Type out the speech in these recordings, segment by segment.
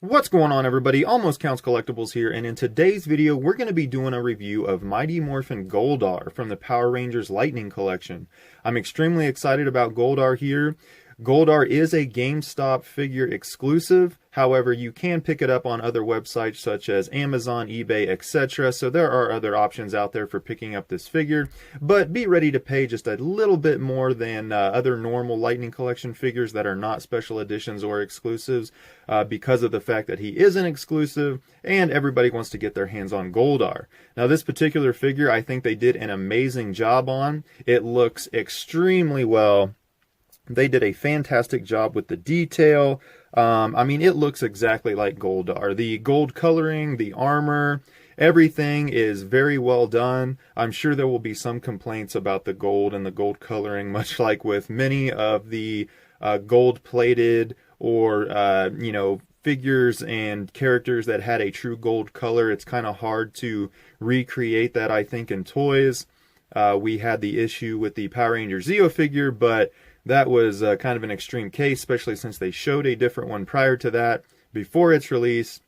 What's going on, everybody? Almost Counts Collectibles here, and in today's video we're going to be doing a review of Mighty Morphin Goldar from the Power Rangers Lightning Collection. I'm extremely excited about Goldar here. Goldar is a GameStop figure exclusive. However, you can pick it up on other websites such as Amazon, eBay, etc. So there are other options out there for picking up this figure. But be ready to pay just a little bit more than other normal Lightning Collection figures that are not special editions or exclusives because of the fact that he is an exclusive and everybody wants to get their hands on Goldar. Now, this particular figure, I think they did an amazing job on. It looks extremely well. They did a fantastic job with the detail. I mean, it looks exactly like Goldar. The gold coloring, the armor, everything is very well done. I'm sure there will be some complaints about the gold and the gold coloring, much like with many of the gold-plated or, figures and characters that had a true gold color. It's kind of hard to recreate that, I think, in toys. We had the issue with the Power Rangers Zeo figure, but that was kind of an extreme case, especially since they showed a different one prior to that, before its release.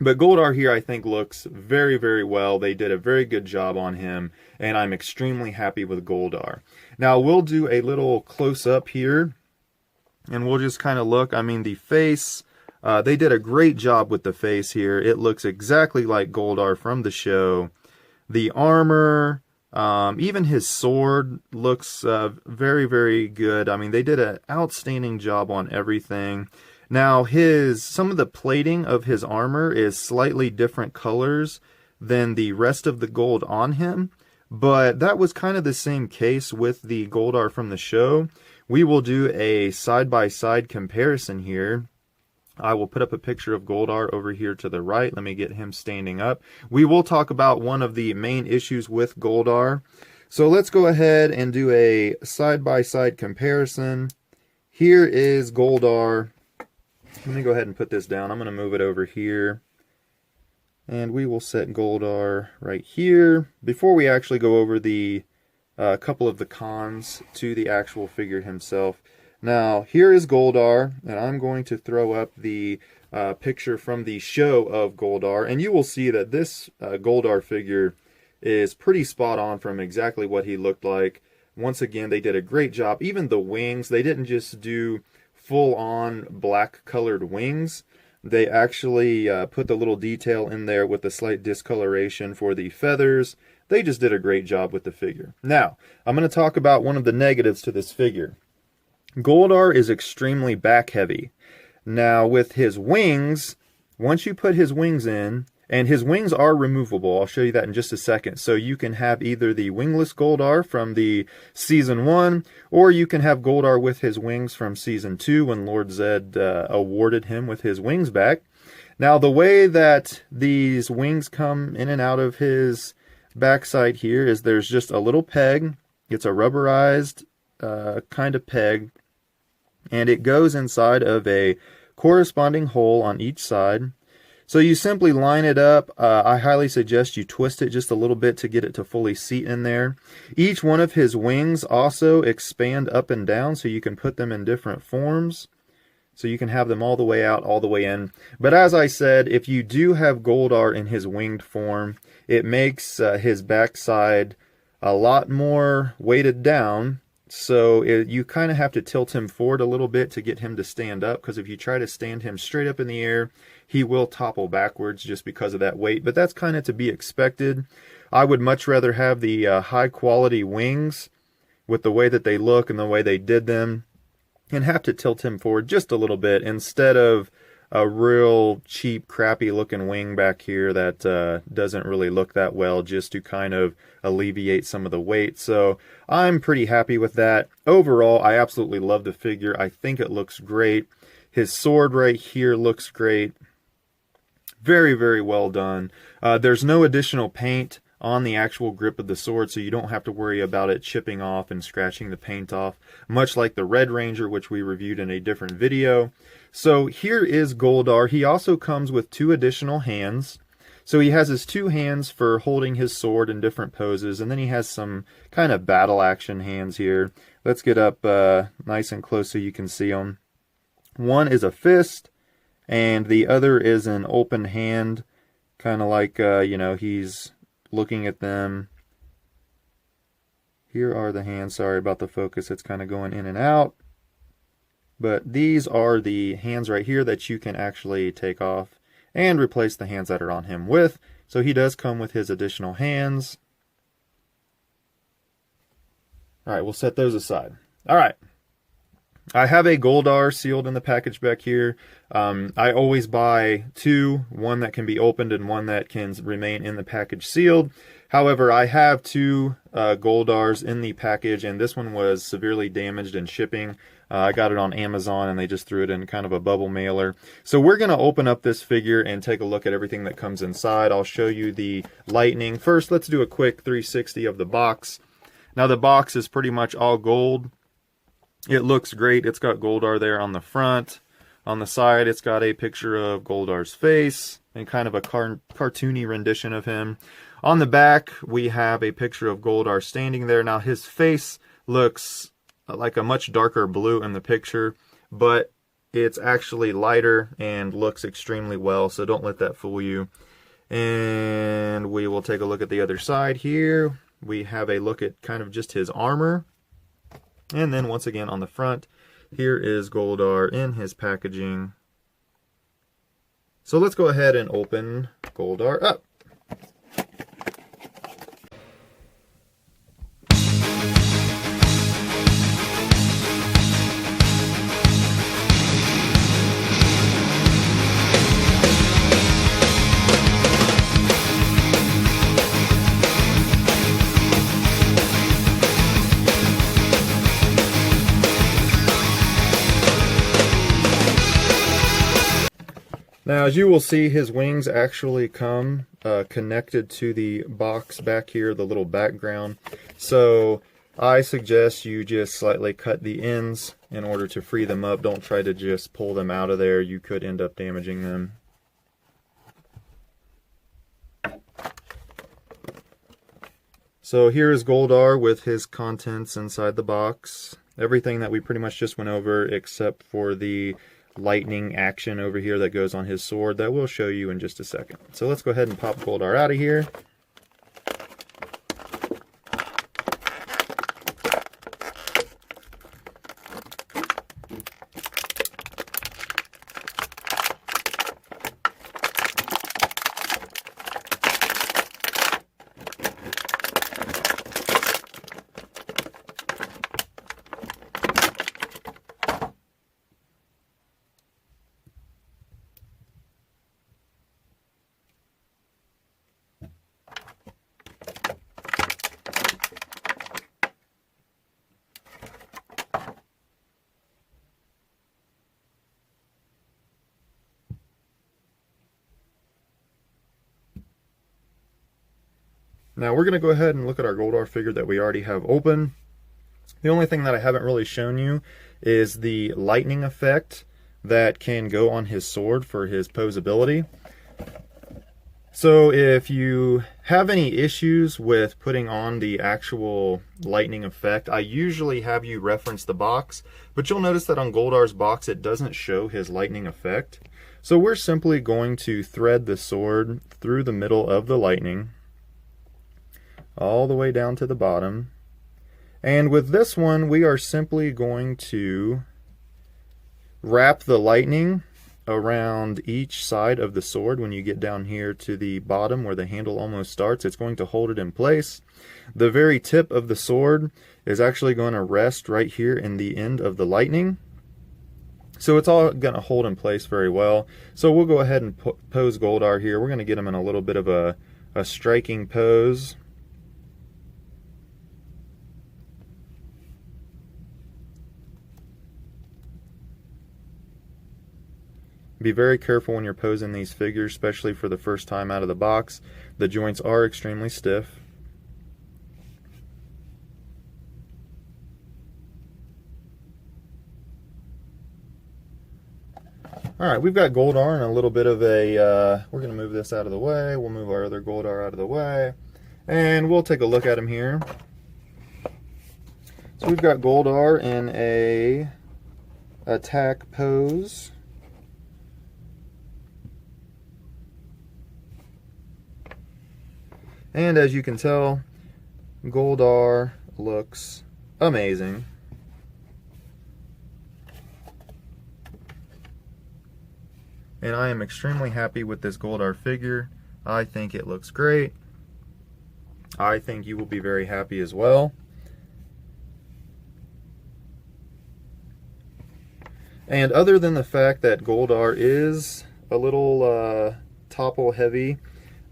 But Goldar here, I think, looks very, very well. They did a very good job on him, and I'm extremely happy with Goldar. Now, we'll do a little close-up here, and we'll just kind of look. I mean, the face, they did a great job with the face here. It looks exactly like Goldar from the show. The armor, even his sword looks very, very good. I mean, they did an outstanding job on everything. Now, some of the plating of his armor is slightly different colors than the rest of the gold on him, but that was kind of the same case with the Goldar from the show. We will do a side-by-side comparison here. I will put up a picture of Goldar over here to the right. Let me get him standing up. We will talk about one of the main issues with Goldar. So let's go ahead and do a side-by-side comparison. Here is Goldar. Let me go ahead and put this down. I'm going to move it over here. And we will set Goldar right here. Before we actually go over the couple of the cons to the actual figure himself. Now, here is Goldar, and I'm going to throw up the picture from the show of Goldar, and you will see that this Goldar figure is pretty spot on from exactly what he looked like. Once again, they did a great job. Even the wings, they didn't just do full-on black-colored wings. They actually put the little detail in there with the slight discoloration for the feathers. They just did a great job with the figure. Now, I'm going to talk about one of the negatives to this figure. Goldar is extremely back heavy. Now with his wings, once you put his wings in, and his wings are removable, I'll show you that in just a second. So you can have either the wingless Goldar from the Season 1, or you can have Goldar with his wings from Season 2 when Lord Zed awarded him with his wings back. Now the way that these wings come in and out of his backside here is there's just a little peg. It's a rubberized kind of peg, and it goes inside of a corresponding hole on each side. So you simply line it up. I highly suggest you twist it just a little bit to get it to fully seat in there. Each one of his wings also expand up and down, so you can put them in different forms. So you can have them all the way out, all the way in. But as I said, if you do have Goldar in his winged form, it makes his backside a lot more weighted down. So you kind of have to tilt him forward a little bit to get him to stand up, because if you try to stand him straight up in the air, he will topple backwards just because of that weight. But that's kind of to be expected. I would much rather have the high quality wings with the way that they look and the way they did them, and have to tilt him forward just a little bit instead of a real cheap, crappy looking wing back here that doesn't really look that well, just to kind of alleviate some of the weight. So I'm pretty happy with that. Overall, I absolutely love the figure. I think it looks great. His sword right here looks great. Very, very well done. There's no additional paint on the actual grip of the sword, so you don't have to worry about it chipping off and scratching the paint off, much like the Red Ranger, which we reviewed in a different video. So here is Goldar. He also comes with 2 additional hands. So he has his 2 hands for holding his sword in different poses, and then he has some kind of battle action hands here. Let's get up nice and close so you can see them. One is a fist, and the other is an open hand, kind of like, you know, he's looking at them. Here are the hands. Sorry about the focus. It's kind of going in and out. But these are the hands right here that you can actually take off and replace the hands that are on him with. So he does come with his additional hands. All right, we'll set those aside. All right. I have a Goldar sealed in the package back here. I always buy two, one that can be opened and one that can remain in the package sealed. However, I have two Goldars in the package, and this one was severely damaged in shipping. I got it on Amazon, and they just threw it in kind of a bubble mailer. So we're going to open up this figure and take a look at everything that comes inside. I'll show you the Lightning. First, let's do a quick 360 of the box. Now, the box is pretty much all gold. It looks great. It's got Goldar there on the front. On the side, it's got a picture of Goldar's face and kind of a cartoony rendition of him. On the back, we have a picture of Goldar standing there. Now, his face looks like a much darker blue in the picture, but it's actually lighter and looks extremely well, so don't let that fool you. And we will take a look at the other side here. We have a look at kind of just his armor. And then once again on the front, here is Goldar in his packaging. So let's go ahead and open Goldar up. Now, as you will see, his wings actually come connected to the box back here, the little background. So I suggest you just slightly cut the ends in order to free them up. Don't try to just pull them out of there. You could end up damaging them. So here is Goldar with his contents inside the box. Everything that we pretty much just went over except for the lightning action over here that goes on his sword that we'll show you in just a second. So let's go ahead and pop Goldar out of here. Now we're going to go ahead and look at our Goldar figure that we already have open. The only thing that I haven't really shown you is the lightning effect that can go on his sword for his posability. So if you have any issues with putting on the actual lightning effect, I usually have you reference the box, but you'll notice that on Goldar's box it doesn't show his lightning effect. So we're simply going to thread the sword through the middle of the lightning, all the way down to the bottom. And with this one, we are simply going to wrap the lightning around each side of the sword. When you get down here to the bottom where the handle almost starts, it's going to hold it in place. The very tip of the sword is actually going to rest right here in the end of the lightning. So it's all going to hold in place very well. So we'll go ahead and pose Goldar here. We're going to get him in a little bit of a striking pose. Be very careful when you're posing these figures, especially for the first time out of the box. The joints are extremely stiff. Alright, we've got Goldar in a little bit of a, we're going to move this out of the way. We'll move our other Goldar out of the way. And we'll take a look at him here. So we've got Goldar in a attack pose. And as you can tell, Goldar looks amazing. And I am extremely happy with this Goldar figure. I think it looks great. I think you will be very happy as well. And other than the fact that Goldar is a little topple heavy,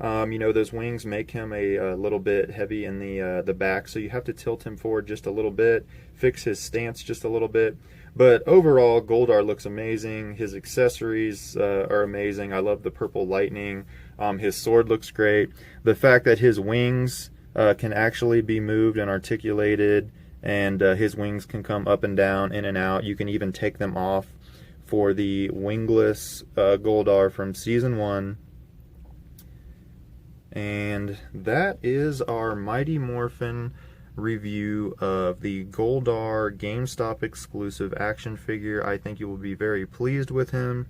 you know, those wings make him a little bit heavy in the back, so you have to tilt him forward just a little bit, fix his stance just a little bit. But overall, Goldar looks amazing. His accessories are amazing. I love the purple lightning. His sword looks great. The fact that his wings can actually be moved and articulated, and his wings can come up and down, in and out. You can even take them off for the wingless Goldar from Season 1. And that is our Mighty Morphin review of the Goldar GameStop exclusive action figure. I think you will be very pleased with him.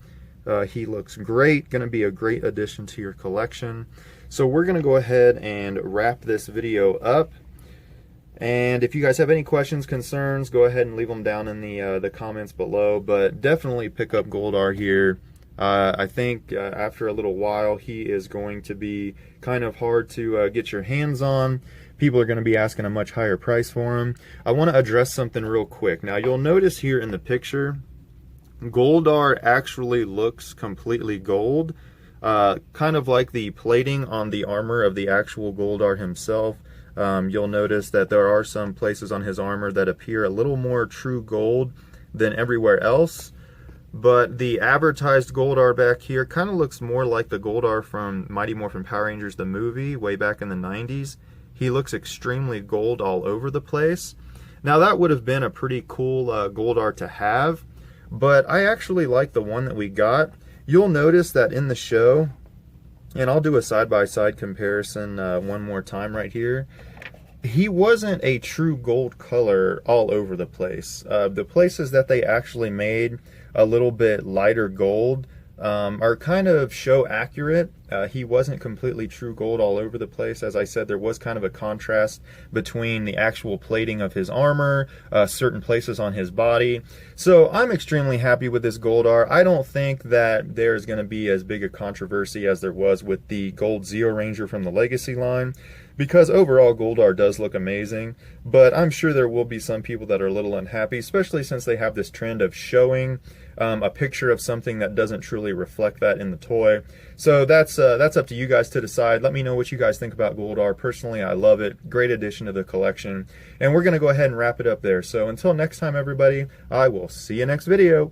He looks great, going to be a great addition to your collection. So we're going to go ahead and wrap this video up. And if you guys have any questions, concerns, go ahead and leave them down in the comments below. But definitely pick up Goldar here. I think after a little while, he is going to be kind of hard to get your hands on. People are going to be asking a much higher price for him. I want to address something real quick. Now, you'll notice here in the picture, Goldar actually looks completely gold, kind of like the plating on the armor of the actual Goldar himself. You'll notice that there are some places on his armor that appear a little more true gold than everywhere else. But the advertised Goldar back here kind of looks more like the Goldar from Mighty Morphin Power Rangers, the movie, way back in the 90s. He looks extremely gold all over the place. Now, that would have been a pretty cool Goldar to have, but I actually like the one that we got. You'll notice that in the show, and I'll do a side-by-side comparison one more time right here, he wasn't a true gold color all over the place. The places that they actually made a little bit lighter gold are kind of show accurate. He wasn't completely true gold all over the place. As I said, there was kind of a contrast between the actual plating of his armor, certain places on his body. So I'm extremely happy with this Goldar. I don't think that there's going to be as big a controversy as there was with the Gold Zeo Ranger from the Legacy line, because overall Goldar does look amazing, but I'm sure there will be some people that are a little unhappy, especially since they have this trend of showing a picture of something that doesn't truly reflect that in the toy. So that's up to you guys to decide. Let me know what you guys think about Goldar. Personally, I love it. Great addition to the collection. And we're going to go ahead and wrap it up there. So until next time, everybody, I will see you next video.